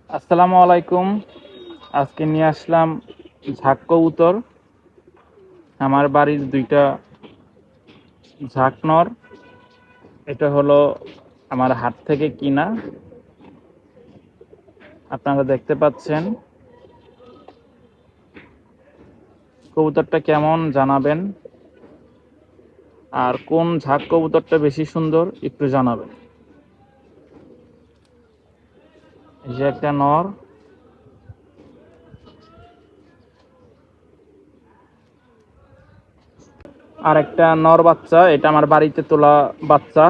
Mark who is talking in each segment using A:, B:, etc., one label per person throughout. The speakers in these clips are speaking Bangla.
A: আসসালামু আলাইকুম। আজকে নিয়ে আসলাম ঝাঁক কবুতর। আমার বাড়ির দুইটা ঝাঁক নর। এটা হলো আমার হাট থেকে কিনা। আপনারা দেখতে পাচ্ছেন। কবুতরটা কেমন জানাবেন, আর কোন ঝাঁক কবুতরটা বেশি সুন্দর একটু জানাবেন। এই যে একটা নর, আর একটা নর বাচ্চা। এটা আমার বাড়িতে তোলা বাচ্চা।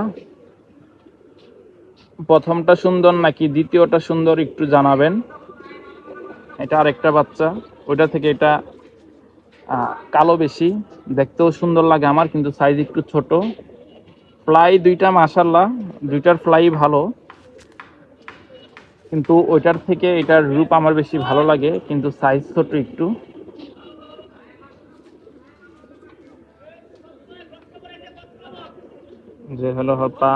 A: প্রথমটা সুন্দর নাকি দ্বিতীয়টা সুন্দর একটু জানাবেন। এটা আরেকটা বাচ্চা। ওইটা থেকে এটা কালো বেশি, দেখতেও সুন্দর লাগে আমার, কিন্তু সাইজ একটু ছোট। ফ্লাই দুইটা মাশাল্লাহ, দুইটার ফ্লাই ভালো, কিন্তু ওইটার থেকে এটার রূপ আমার বেশি ভালো লাগে, কিন্তু সাইজ ছোট একটু। যে হলো পা।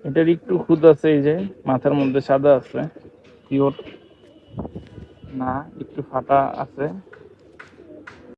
A: এটার একটু খুদ আছে, এই যে মাথার মধ্যে সাদা আছে, পিওর না, একটু ফাটা আছে।